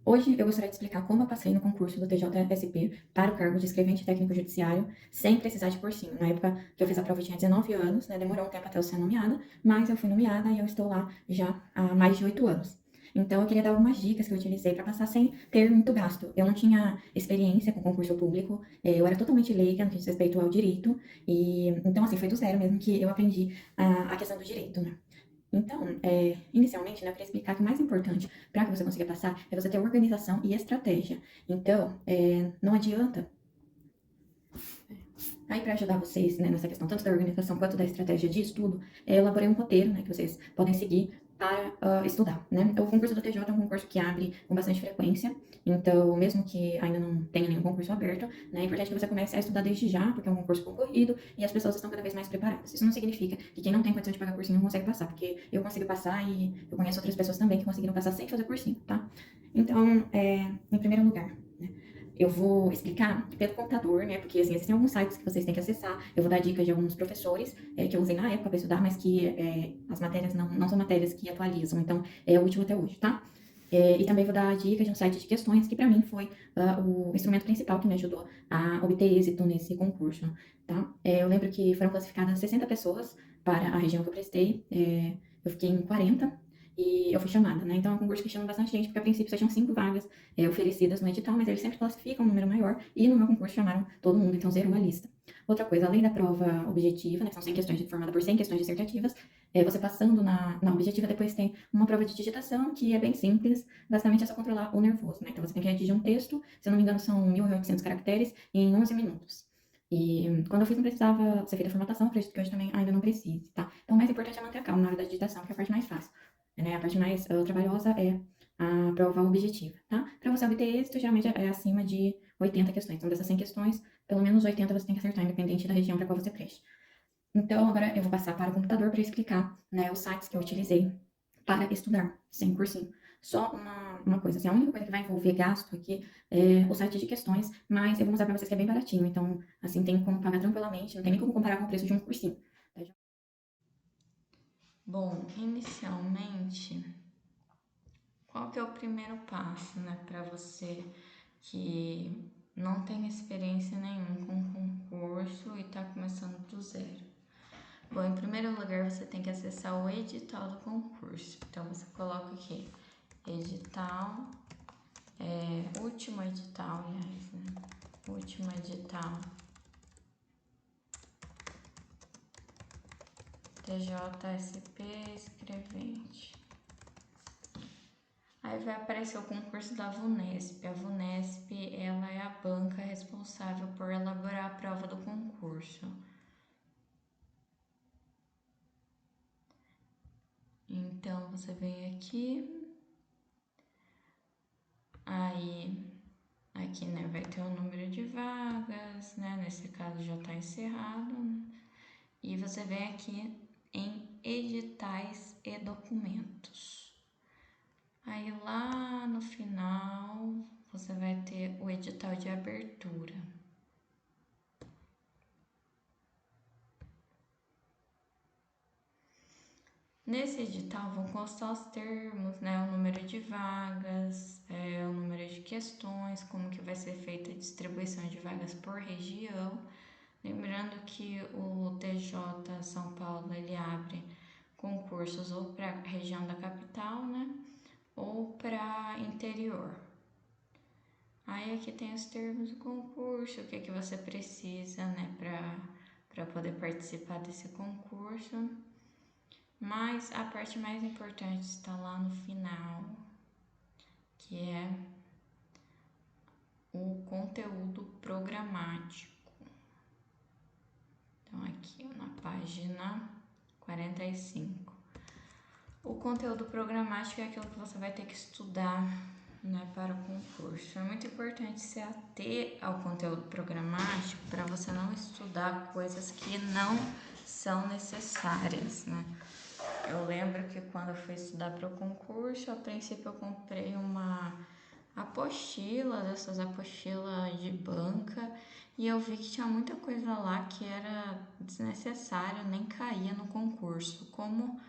Hoje eu gostaria de explicar como eu passei no concurso do TJSP para o cargo de escrevente técnico judiciário, sem precisar de cursinho. Na época que eu fiz a prova eu tinha 19 anos, né, demorou um tempo até eu ser nomeada, mas eu fui nomeada e eu estou lá já há mais de 8 anos. Então eu queria dar algumas dicas que eu utilizei para passar sem ter muito gasto. Eu não tinha experiência com concurso público, eu era totalmente leiga no que diz respeito ao direito, e então assim, foi do zero mesmo que eu aprendi a questão do direito, né? Então, inicialmente, né, eu queria explicar que o mais importante para que você consiga passar é você ter organização e estratégia. Então, não adianta. Aí, para ajudar vocês, né, nessa questão tanto da organização quanto da estratégia de estudo, eu elaborei um roteiro, né, que vocês podem seguir para estudar, né? O concurso do TJ é um concurso que abre com bastante frequência, então, mesmo que ainda não tenha nenhum concurso aberto, né, é importante que você comece a estudar desde já, porque é um concurso concorrido e as pessoas estão cada vez mais preparadas. Isso não significa que quem não tem condição de pagar cursinho não consegue passar, porque eu consigo passar e eu conheço outras pessoas também que conseguiram passar sem fazer cursinho, tá? Então, em primeiro lugar, né, eu vou explicar pelo computador, né? Porque assim, existem alguns sites que vocês têm que acessar. Eu vou dar dicas de alguns professores que eu usei na época para estudar, mas que as matérias não são matérias que atualizam, então é útil até hoje, tá? E também vou dar dicas de um site de questões que para mim foi o instrumento principal que me ajudou a obter êxito nesse concurso, tá? Eu lembro que foram classificadas 60 pessoas para a região que eu prestei, eu fiquei em 40 e eu fui chamada, né? Então é um concurso que chama bastante gente, porque a princípio só tinham 5 vagas oferecidas no edital, mas eles sempre classificam um número maior, e no meu concurso chamaram todo mundo, então zerou a lista. Outra coisa, além da prova objetiva, né, que são 100 questões, formada por 100 questões dissertativas, você passando na objetiva, depois tem uma prova de digitação, que é bem simples, basicamente é só controlar o nervoso, né? Então você tem que redigir um texto, se eu não me engano são 1.800 caracteres, em 11 minutos. E quando eu fiz não precisava ser feita a formatação, acredito que hoje também ainda não precise, tá? Então o mais importante é manter a calma na hora da digitação, que é a parte mais fácil, né? A parte mais trabalhosa é a prova objetiva, tá? Para você obter êxito, geralmente é acima de 80 questões. Então, dessas 100 questões, pelo menos 80 você tem que acertar, independente da região para qual você preste. Então, agora eu vou passar para o computador para explicar, né, os sites que eu utilizei para estudar, sem cursinho. Só uma coisa, assim, a única coisa que vai envolver gasto aqui é o site de questões, mas eu vou mostrar para vocês que é bem baratinho. Então, assim, tem como pagar tranquilamente, não tem nem como comparar com o preço de um cursinho. Tá? Bom, inicialmente, qual que é o primeiro passo, né, para você que não tem experiência nenhuma com concurso e está começando do zero? Bom, em primeiro lugar, você tem que acessar o edital do concurso. Então, você coloca aqui, edital, último edital, aliás, né? Último edital, TJSP escrevente. Aí vai aparecer o concurso da VUNESP. A VUNESP, ela é a banca responsável por elaborar a prova do concurso. Então, você vem aqui, aí aqui, né, vai ter o número de vagas, né, nesse caso já está encerrado, né? E você vem aqui em editais e documentos. Aí lá no final, você vai ter o edital de abertura. Nesse edital vão constar os termos, né, o número de vagas, o número de questões, como que vai ser feita a distribuição de vagas por região. Lembrando que o TJ São Paulo ele abre concursos ou para a região da capital, né, ou para interior. Aí aqui tem os termos do concurso, o que que você precisa, né, para poder participar desse concurso. Mas a parte mais importante está lá no final, que é o conteúdo programático. Então, aqui na página 45. O conteúdo programático é aquilo que você vai ter que estudar, né, para o concurso. É muito importante se ater ao conteúdo programático para você não estudar coisas que não são necessárias, né? Eu lembro que quando eu fui estudar para o concurso, a princípio eu comprei uma apostila, dessas apostilas de banca, e eu vi que tinha muita coisa lá que era desnecessária, nem caía no concurso. Como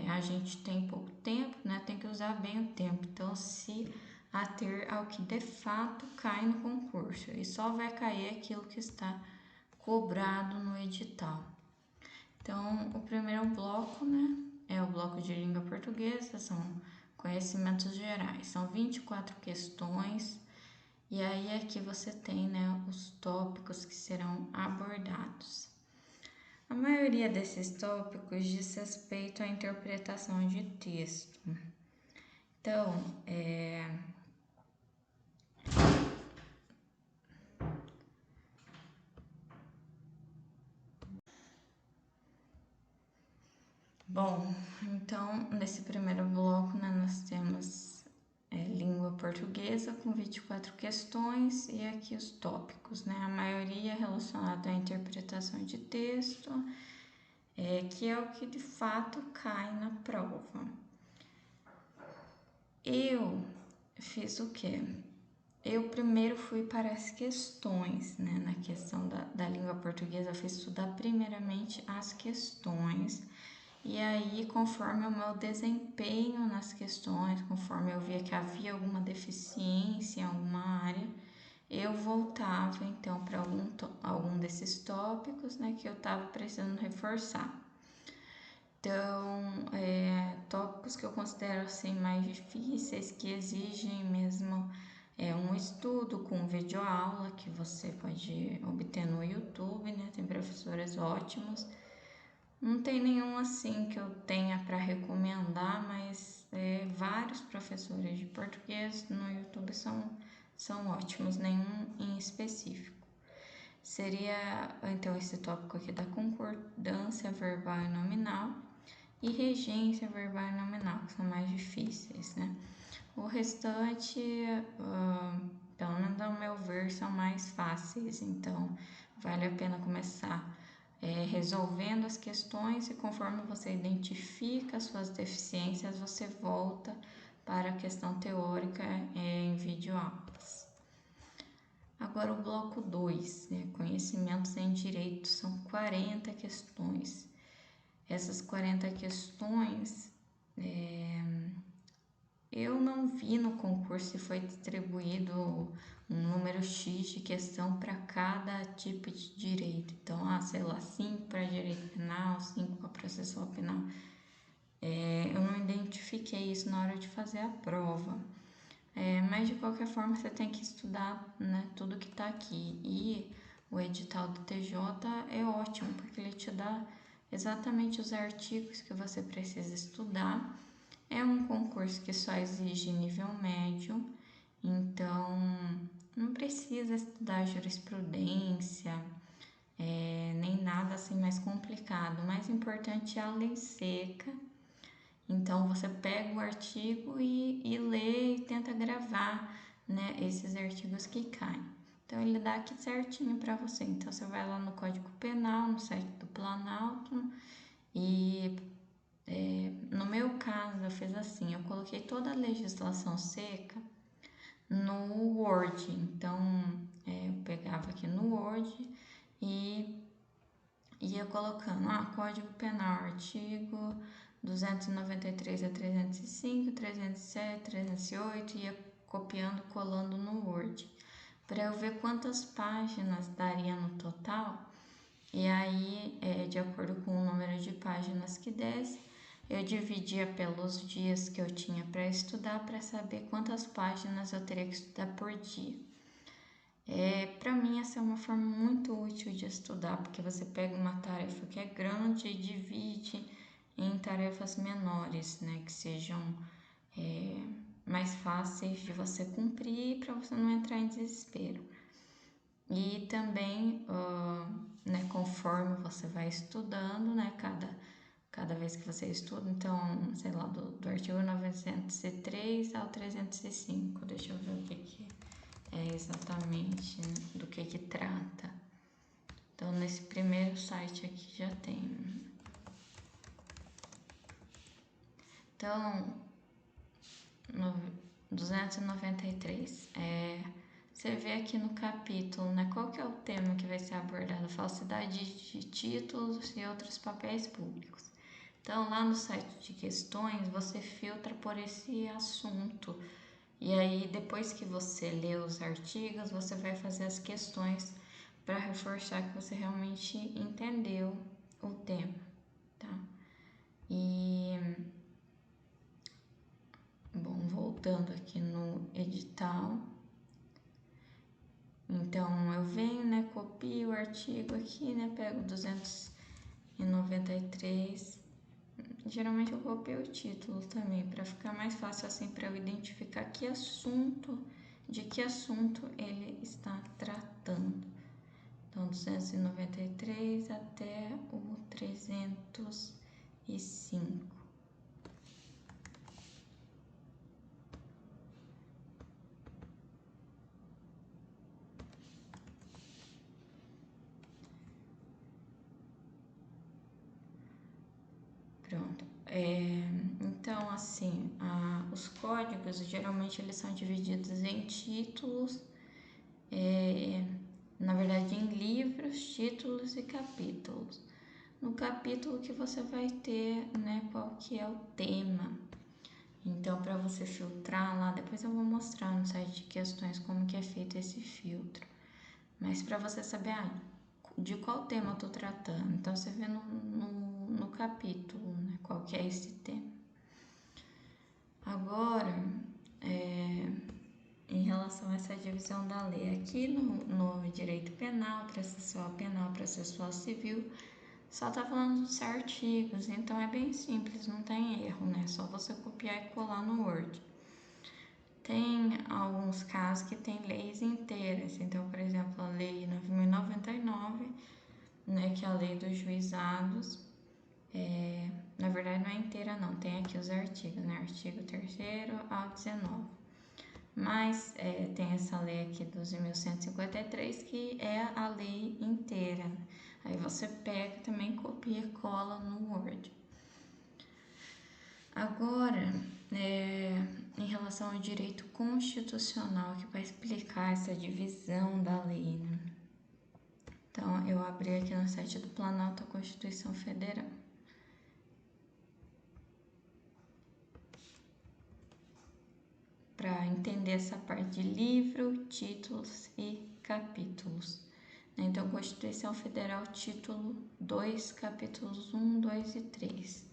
a gente tem pouco tempo, né, tem que usar bem o tempo. Então, se ater ao que de fato cai no concurso, e só vai cair aquilo que está cobrado no edital. Então, o primeiro bloco, né, é o bloco de língua portuguesa, são conhecimentos gerais, são 24 questões, e aí aqui você tem, né, os tópicos que serão abordados. A maioria desses tópicos diz respeito à interpretação de texto. Então, então, nesse primeiro bloco, né, nós temos língua portuguesa com 24 questões e aqui os tópicos, né? A maioria relacionada à interpretação de texto, que é o que de fato cai na prova. Eu fiz o quê? Eu primeiro fui para as questões, né? Na questão da língua portuguesa, eu fui estudar primeiramente as questões. E aí, conforme o meu desempenho nas questões, conforme eu via que havia alguma deficiência em alguma área, eu voltava então para algum desses tópicos, né, que eu estava precisando reforçar. Então, tópicos que eu considero assim mais difíceis, que exigem mesmo um estudo com videoaula, que você pode obter no YouTube, né, tem professores ótimos. Não tem nenhum assim que eu tenha para recomendar, mas vários professores de português no YouTube são ótimos, nenhum em específico. Seria então esse tópico aqui da concordância verbal e nominal e regência verbal e nominal, que são mais difíceis, né? O restante, pelo menos ao meu ver, são mais fáceis, então vale a pena começar resolvendo as questões, e conforme você identifica as suas deficiências, você volta para a questão teórica em videoaulas. Agora o bloco 2, conhecimentos em direito, são 40 questões. Essas 40 questões, eu não vi no concurso se foi distribuído um número X de questão para cada tipo de direito. Então, 5 para direito penal, 5 para processual penal. Eu não identifiquei isso na hora de fazer a prova. Mas, de qualquer forma, você tem que estudar, né, tudo que está aqui. E o edital do TJ é ótimo, porque ele te dá exatamente os artigos que você precisa estudar. É um concurso que só exige nível médio, então não precisa estudar jurisprudência, nem nada assim mais complicado. O mais importante é a lei seca. Então você pega o artigo e lê e tenta gravar, né, esses artigos que caem. Então ele dá aqui certinho para você. Então você vai lá no Código Penal, no site do Planalto, e no meu caso eu fiz assim, eu coloquei toda a legislação seca no Word. Então eu pegava aqui no Word e ia colocando Código Penal, artigo 293 a 305, 307, 308, ia copiando, colando no Word, para eu ver quantas páginas daria no total. E aí, de acordo com o número de páginas que desse, eu dividia pelos dias que eu tinha para estudar, para saber quantas páginas eu teria que estudar por dia. Para mim, essa é uma forma muito útil de estudar, porque você pega uma tarefa que é grande e divide em tarefas menores, né, que sejam mais fáceis de você cumprir, para você não entrar em desespero. E também, né, conforme você vai estudando, né, cada vez que você estuda, então, sei lá, do artigo 903 ao 305, deixa eu ver o que é exatamente, né, do que trata. Então, nesse primeiro site aqui já tem. Então, no 293, você vê aqui no capítulo, né, qual que é o tema que vai ser abordado? Falsidade de títulos e outros papéis públicos. Então, lá no site de questões, você filtra por esse assunto E aí, depois que você lê os artigos, você vai fazer as questões para reforçar que você realmente entendeu o tema, tá? E, bom, voltando aqui no edital, então eu venho, né, copio o artigo aqui, né, pego 293, geralmente eu copio o título também, para ficar mais fácil assim para eu identificar de que assunto ele está tratando. Então, 293 até o 305. Pronto. Então, assim, os códigos, geralmente, eles são divididos em títulos, na verdade, em livros, títulos e capítulos. No capítulo que você vai ter, né, qual que é o tema. Então, para você filtrar lá, depois eu vou mostrar no site de questões como que é feito esse filtro. Mas para você saber, de qual tema eu tô tratando. Então, você vê no capítulo, né, qual que é esse tema. Agora, em relação a essa divisão da lei, aqui no direito penal, processual penal, processual civil, só tá falando dos artigos, então é bem simples, não tem erro, né? Só você copiar e colar no Word. Tem alguns casos que tem leis inteiras, então, por exemplo, a lei 9.099, né, que é a lei dos juizados, na verdade não é inteira não, tem aqui os artigos, né, artigo 3º ao 19. Mas tem essa lei aqui 12.153, que é a lei inteira. Aí você pega também, copia e cola no Word. Agora, em relação ao direito constitucional, que vai explicar essa divisão da lei, né? Então, eu abri aqui no site do Planalto a Constituição Federal. Para entender essa parte de livro, títulos e capítulos. Então, Constituição Federal, título 2, capítulos 1, 2 e 3.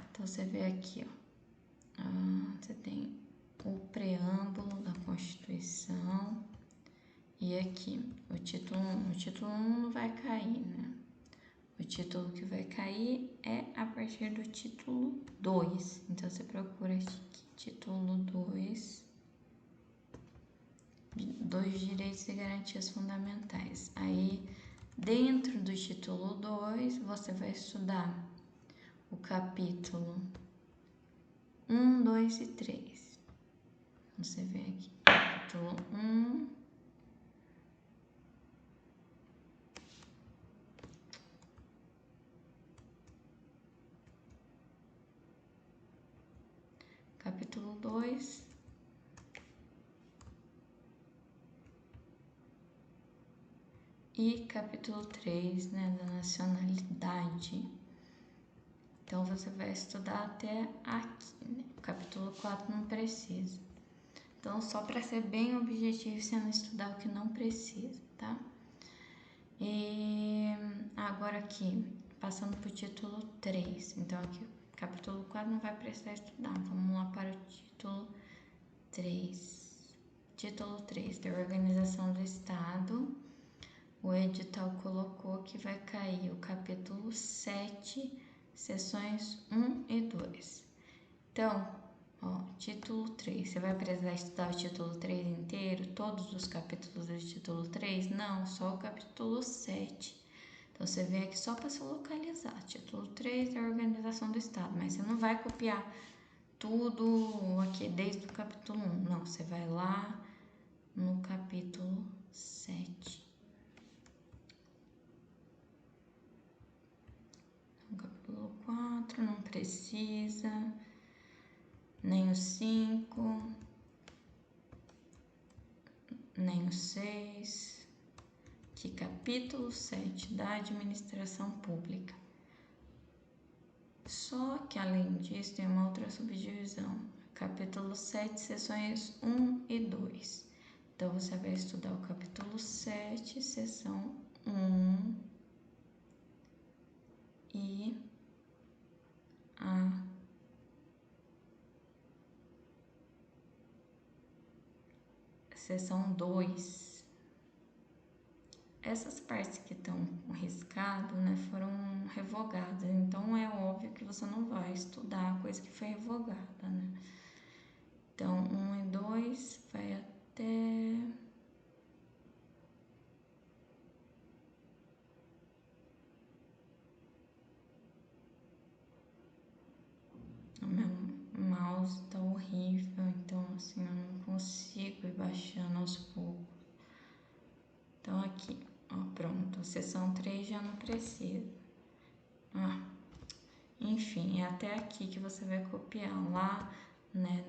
Então, você vê aqui, ó, você tem o preâmbulo da Constituição e aqui o título 1. O título 1 não vai cair, né? O título que vai cair é a partir do título 2. Então, você procura aqui, título 2, dos direitos e garantias fundamentais. Aí, dentro do título 2, você vai estudar o capítulo 1, 2 e 3. Você vê aqui, capítulo 1, capítulo 2, e capítulo 3, né, da nacionalidade. Então, você vai estudar até aqui, né? O capítulo 4 não precisa. Então, só para ser bem objetivo, você não estudar o que não precisa, tá? E agora aqui, passando para o título 3. Então, aqui, capítulo 4 não vai precisar estudar. Vamos lá para o título 3. Título 3, da Organização do Estado. O edital colocou que vai cair o capítulo 7, seções 1 e 2. Então, ó, título 3. Você vai precisar estudar o título 3 inteiro? Todos os capítulos do título 3? Não, só o capítulo 7. Então, você vem aqui só para se localizar. Título 3 é a Organização do Estado. Mas você não vai copiar tudo aqui desde o capítulo 1. Não, você vai lá no capítulo 7. Então, capítulo 4 não precisa. Nem o 5, nem o 6, que capítulo 7 da administração pública. Só que além disso tem uma outra subdivisão, capítulo 7, sessões 1 e 2. Então, você vai estudar o capítulo 7, sessão 1 e a sessão 2. Essas partes que estão riscadas, né, foram revogadas, então é óbvio que você não vai estudar a coisa que foi revogada, né? Então, 1 e 2 vai até o meu mouse tá horrível, então assim eu não consigo ir baixando aos poucos. Então aqui, ó, pronto, sessão 3 já não precisa. Enfim, é até aqui que você vai copiar lá, né,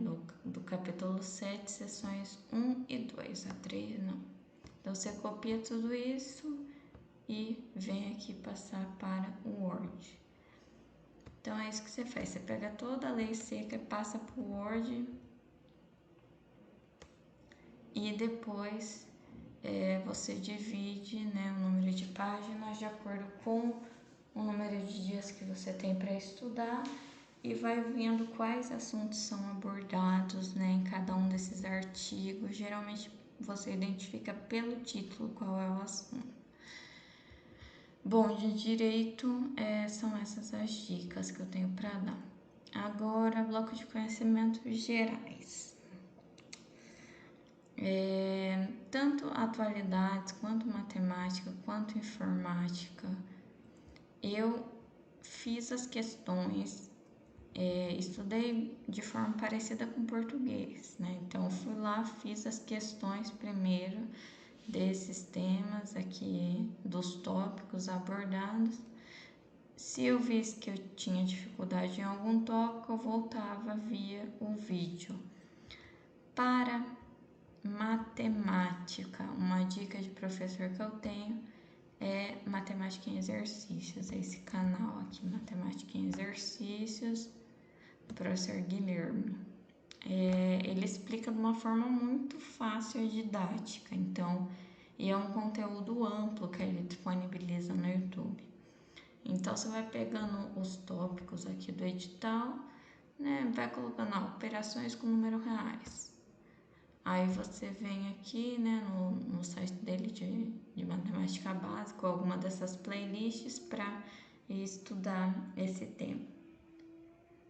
do capítulo 7, sessões 1 e 2, a 3 não. Então você copia tudo isso e vem aqui passar para o Word. Então é isso que você faz, você pega toda a lei seca, passa para o Word e depois você divide, né, o número de páginas de acordo com o número de dias que você tem para estudar e vai vendo quais assuntos são abordados, né, em cada um desses artigos. Geralmente você identifica pelo título qual é o assunto. Bom, de direito são essas as dicas que eu tenho para dar. Agora, bloco de conhecimentos gerais. Tanto atualidades, quanto matemática, quanto informática, eu fiz as questões, estudei de forma parecida com português, né? Então, fui lá, fiz as questões primeiro desses temas aqui, dos tópicos abordados. Se eu visse que eu tinha dificuldade em algum tópico, eu voltava via o vídeo. Para matemática, uma dica de professor que eu tenho é Matemática em Exercícios, esse canal aqui, Matemática em Exercícios, do professor Guilherme. Ele explica de uma forma muito fácil e didática, então, e é um conteúdo amplo que ele disponibiliza no YouTube. Então, você vai pegando os tópicos aqui do edital, né, vai colocando operações com número reais. Aí você vem aqui, né, no site dele de matemática básica, alguma dessas playlists para estudar esse tema.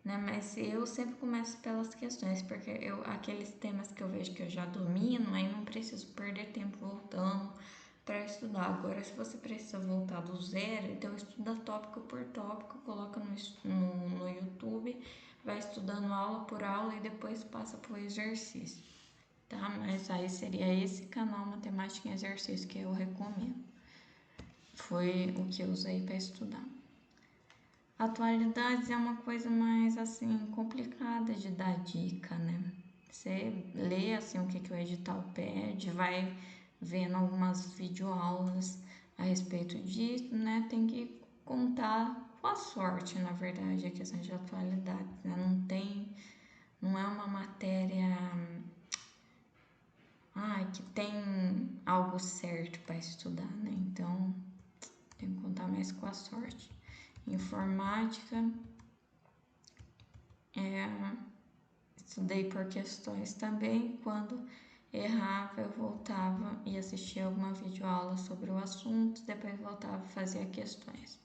Né, mas eu sempre começo pelas questões, porque aqueles temas que eu vejo que eu já domino, aí não preciso perder tempo voltando para estudar. Agora, se você precisa voltar do zero, então estuda tópico por tópico, coloca no YouTube, vai estudando aula por aula e depois passa para o exercício. Tá? Mas aí seria esse canal Matemática em Exercício que eu recomendo. Foi o que eu usei para estudar. Atualidades é uma coisa mais assim complicada de dar dica, né? Você lê assim o que o edital pede, vai vendo algumas videoaulas a respeito disso, né? Tem que contar com a sorte, na verdade, a questão de atualidades, né? Não é uma matéria que tem algo certo para estudar, né? Então, tem que contar mais com a sorte. Informática, estudei por questões também. Quando errava, eu voltava e assistia alguma videoaula sobre o assunto, depois voltava e fazia questões.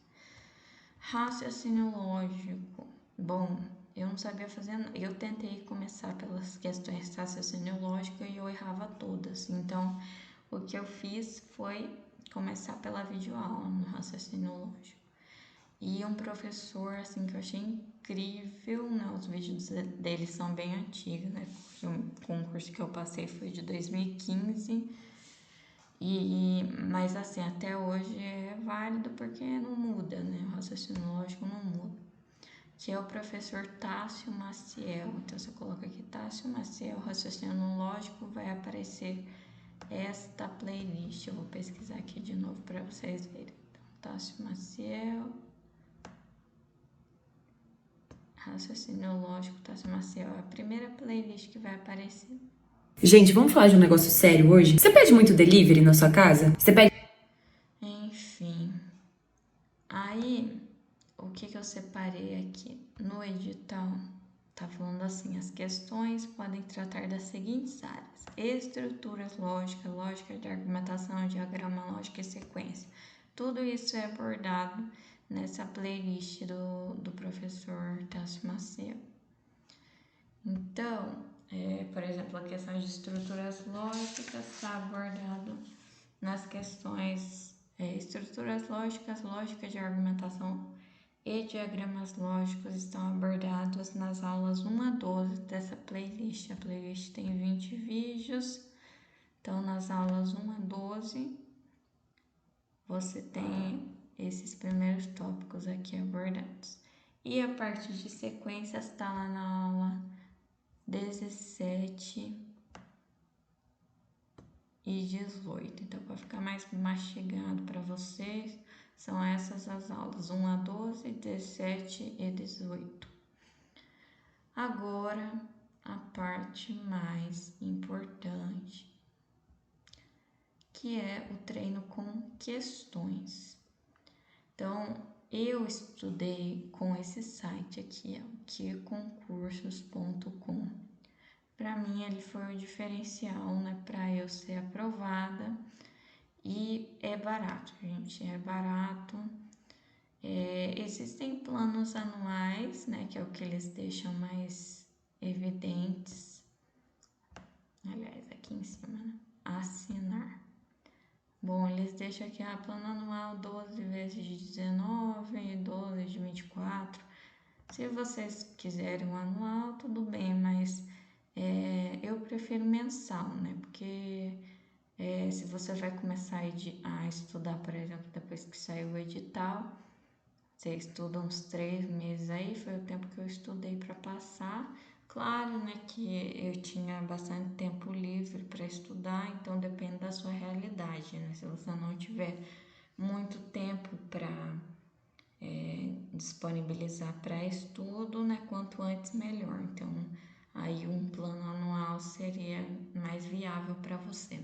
Raciocínio lógico. Bom, eu não sabia fazer, eu tentei começar pelas questões de raciocínio lógico e eu errava todas. Então, o que eu fiz foi começar pela videoaula no raciocínio lógico. E um professor, assim, que eu achei incrível, né? Os vídeos dele são bem antigos, né? O concurso que eu passei foi de 2015. Mas assim, até hoje é válido porque não muda, né? O raciocínio lógico não muda. Que é o professor Tássio Maciel. Então, você coloca aqui Tássio Maciel, raciocínio lógico, vai aparecer esta playlist. Eu vou pesquisar aqui de novo para vocês verem. Então, Tássio Maciel, Raciocínio Lógico, Tássio Maciel, é a primeira playlist que vai aparecer. Gente, vamos falar de um negócio sério hoje? Você pede muito delivery na sua casa? Você pede... Enfim, aí o que eu separei aqui no edital? Tá falando assim, as questões podem tratar das seguintes áreas: estruturas lógicas, lógica de argumentação, diagrama lógico e sequência. Tudo isso é abordado nessa playlist do professor Tássio Maciel. Então, por exemplo, a questão de estruturas lógicas está abordado nas questões estruturas lógicas, lógica de argumentação e diagramas lógicos estão abordados nas aulas 1 a 12 dessa playlist. A playlist tem 20 vídeos, então nas aulas 1 a 12 você tem esses primeiros tópicos aqui abordados. E a parte de sequências está lá na aula 17 e 18. Então, para ficar mais mastigado para vocês, são essas as aulas, 1 a 12, 17 e 18. Agora, a parte mais importante, que é o treino com questões. Então, eu estudei com esse site aqui, queconcursos.com. Para mim, ele foi o diferencial, né, para eu ser aprovada. E é barato, gente, é barato. Existem planos anuais, né, que é o que eles deixam mais evidentes. Aliás, aqui em cima, né? Assinar. Bom, eles deixam aqui, plano anual 12 vezes de 19, 12 de 24. Se vocês quiserem um anual, tudo bem, mas eu prefiro mensal, né? Porque se você vai começar a estudar, por exemplo, depois que saiu o edital, você estuda uns 3 meses aí, foi o tempo que eu estudei para passar. Claro, né, que eu tinha bastante tempo livre para estudar, então depende da sua realidade, né? Se você não tiver muito tempo para disponibilizar para estudo, né, quanto antes melhor. Então, aí um plano anual seria mais viável para você.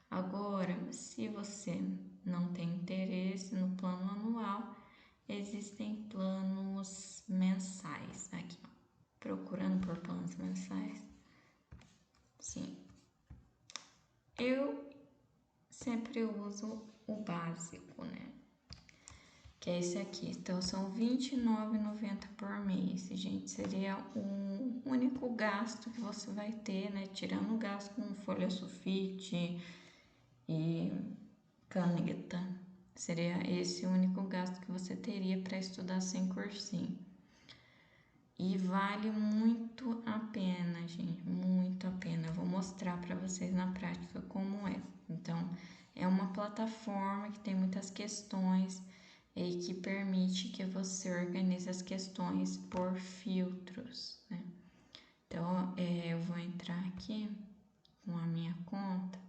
Agora, se você não tem interesse no plano anual, existem planos mensais. Aqui, ó, procurando por planos mensais. Sim. Eu sempre uso o básico, né? Que é esse aqui. Então, são R$ 29,90 por mês. Gente, seria um único gasto que você vai ter, né? Tirando o gasto com folha sulfite e caneta. Seria esse o único gasto que você teria para estudar sem cursinho. E vale muito a pena, gente, muito a pena. Eu vou mostrar para vocês na prática como é. Então, é uma plataforma que tem muitas questões e que permite que você organize as questões por filtros, né? Então, eu vou entrar aqui com a minha conta.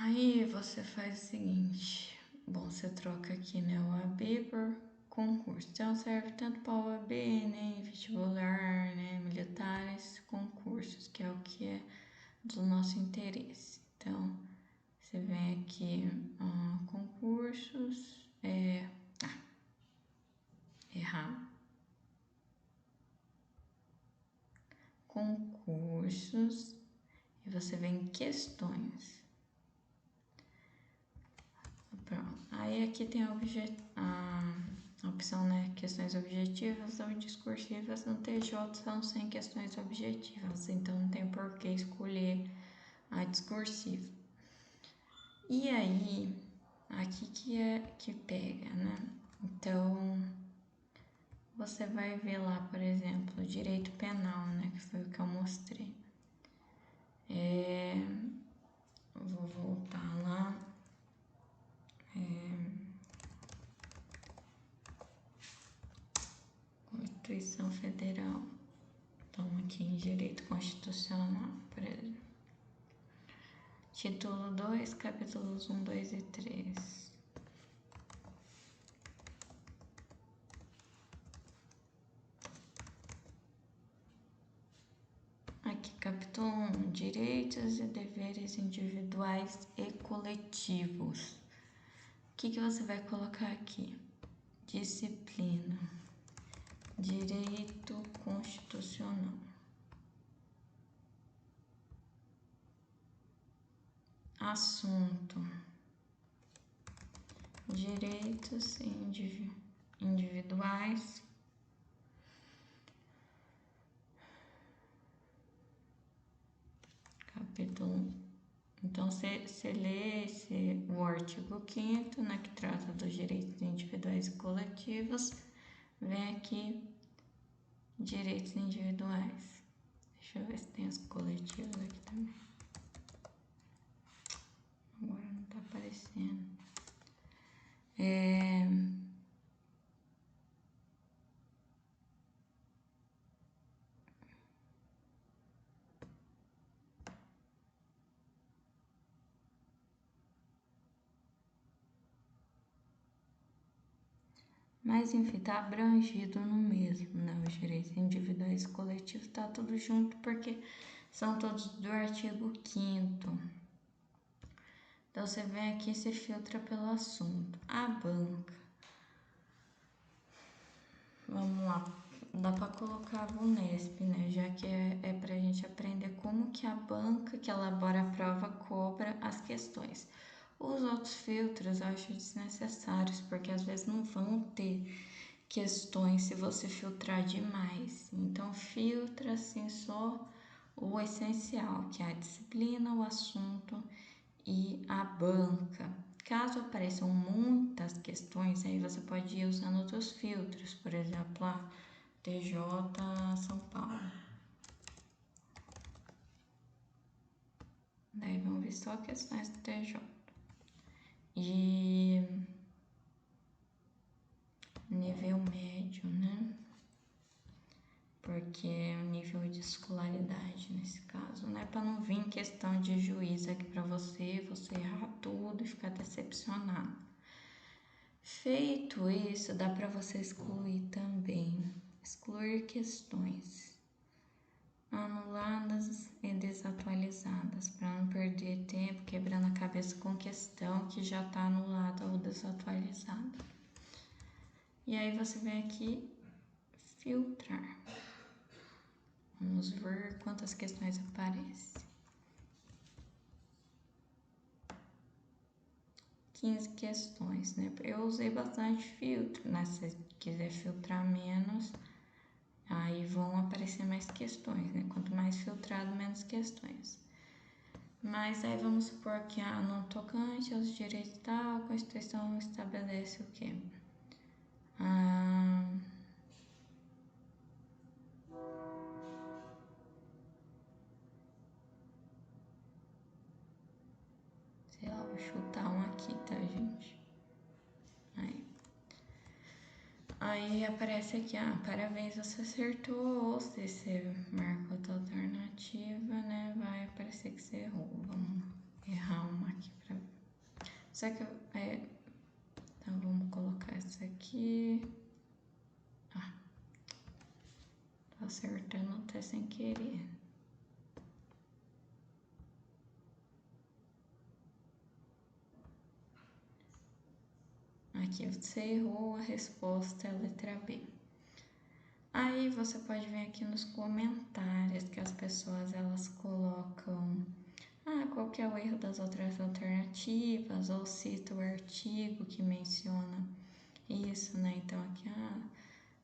Aí você faz o seguinte, bom, você troca aqui, né, o AB por concurso. Então serve tanto para o AB, né, vestibular, né, militares, concursos, que é o que é do nosso interesse. Então, você vem aqui, concursos, errado. Concursos, e você vem em questões. Pronto. Aí aqui tem a opção, né, questões objetivas ou discursivas. No TJ são 100 questões objetivas, então não tem por que escolher a discursiva. E aí, aqui que pega, né? Então, você vai ver lá, por exemplo, direito penal, né, que foi o que eu mostrei. Vou voltar lá. Constituição Federal. Então, aqui em Direito Constitucional, por exemplo. Título 2, capítulos 1, 2 e 3. Aqui, capítulo 1, direitos e deveres individuais e coletivos. O que você vai colocar aqui? Disciplina, direito constitucional, assunto, direitos individuais capítulo 1. Então, você lê o artigo 5º, né, que trata dos direitos individuais e coletivos. Vem aqui, direitos individuais. Deixa eu ver se tem os coletivos aqui também. Agora não tá aparecendo. Mas enfim, tá abrangido no mesmo, né? Os direitos individuais e coletivos tá tudo junto porque são todos do artigo 5º. Então você vem aqui e se filtra pelo assunto. A banca. Vamos lá. Dá para colocar a Vunesp, né? Já que é pra gente aprender como que a banca que elabora a prova cobra as questões. Os outros filtros eu acho desnecessários, porque às vezes não vão ter questões se você filtrar demais. Então, filtra assim só o essencial, que é a disciplina, o assunto e a banca. Caso apareçam muitas questões, aí você pode ir usando outros filtros, por exemplo, a TJ São Paulo. Daí vamos ver só questões do TJ. E nível médio, né? Porque é o nível de escolaridade nesse caso, né? Para não vir questão de juiz aqui para você errar tudo e ficar decepcionado. Feito isso, dá para você excluir também. Excluir questões anuladas e desatualizadas, para não perder tempo quebrando a cabeça com questão que já está anulada ou desatualizada. E aí você vem aqui filtrar. Vamos ver quantas questões aparecem. 15 questões, né? Eu usei bastante filtro, né? Se você quiser filtrar menos, aí vão aparecer mais questões, né? Quanto mais filtrado, menos questões. Mas aí vamos supor que no tocante aos direitos tal, a Constituição estabelece o quê? Sei lá, vou chutar um aqui, tá, gente? Aí aparece aqui, parabéns, você acertou. Ou se você marca outra alternativa, né? Vai aparecer que você errou. Vamos errar uma aqui pra ver. Só que então vamos colocar essa aqui. Tô acertando até sem querer. Aqui você errou, a resposta é a letra B. Aí você pode ver aqui nos comentários que as pessoas elas colocam qual que é o erro das outras alternativas, ou cita o artigo que menciona isso, né? Então aqui,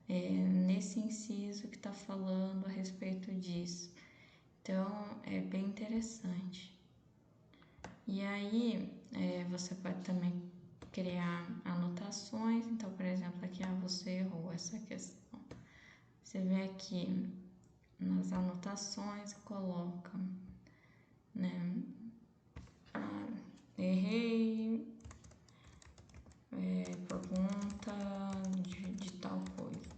nesse inciso que tá falando a respeito disso. Então é bem interessante. E aí você pode também criar anotações. Então, por exemplo, aqui você errou essa questão. Você vê aqui nas anotações, coloca, né? Errei por conta de tal coisa.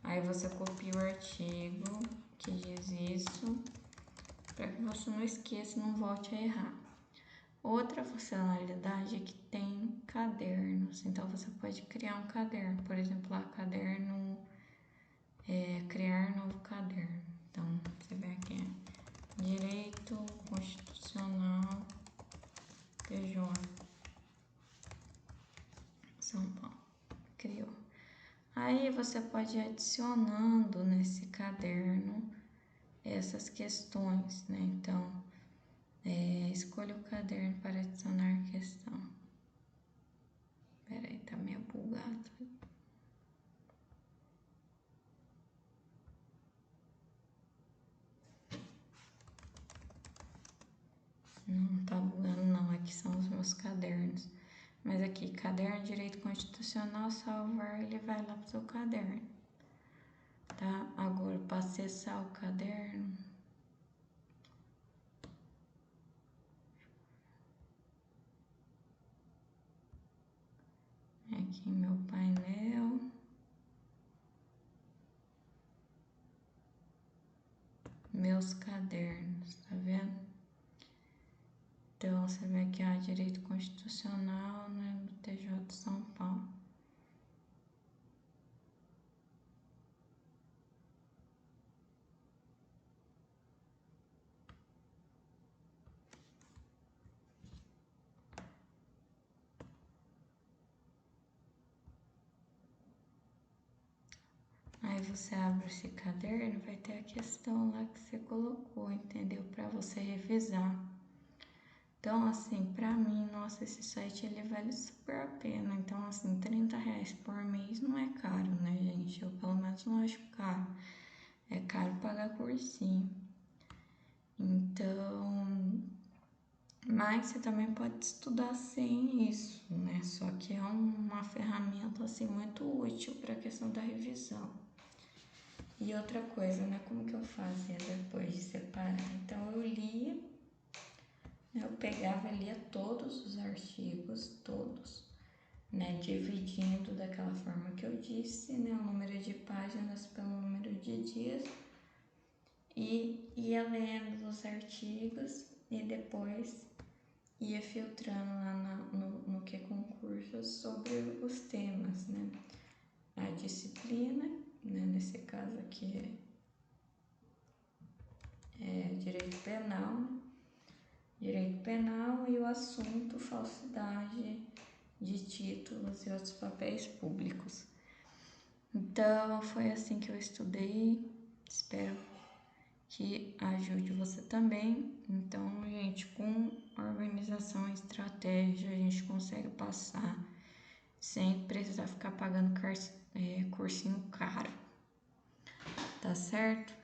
Aí você copia o artigo que diz isso, para que você não esqueça e não volte a errar. Outra funcionalidade é que tem cadernos, então você pode criar um caderno, por exemplo, lá, caderno, criar novo caderno. Então, você vem aqui, Direito Constitucional TJ, São Paulo, criou. Aí você pode ir adicionando nesse caderno essas questões, né? Então, escolha o caderno para adicionar questão. Peraí, tá meio bugado. Não tá bugando não, aqui são os meus cadernos. Mas aqui, caderno Direito Constitucional, salvar, ele vai lá pro seu caderno. Tá? Agora, para acessar o caderno, aqui meu painel, meus cadernos, tá vendo? Então, você vê aqui, Direito Constitucional, né, do TJ de São Paulo. Aí você abre esse caderno, vai ter a questão lá que você colocou, entendeu? Para você revisar. Então, assim, pra mim, nossa, esse site ele vale super a pena. Então, assim, R$30 por mês não é caro, né, gente? Eu pelo menos não acho caro. É caro pagar cursinho. Então, mas você também pode estudar sem isso, né? Só que é uma ferramenta, assim, muito útil para a questão da revisão. E outra coisa, né? Como que eu fazia depois de separar? Então, eu lia, eu pegava e lia todos os artigos, todos, né? Dividindo daquela forma que eu disse, né? O número de páginas pelo número de dias. E ia lendo os artigos e depois ia filtrando lá no que concurso sobre os temas, né? A disciplina, né? Nesse caso aqui é direito penal, né? Direito penal e o assunto falsidade de títulos e outros papéis públicos. Então, foi assim que eu estudei. Espero que ajude você também. Então, gente, com organização e estratégia, a gente consegue passar sem precisar ficar pagando cursinho caro. Tá certo?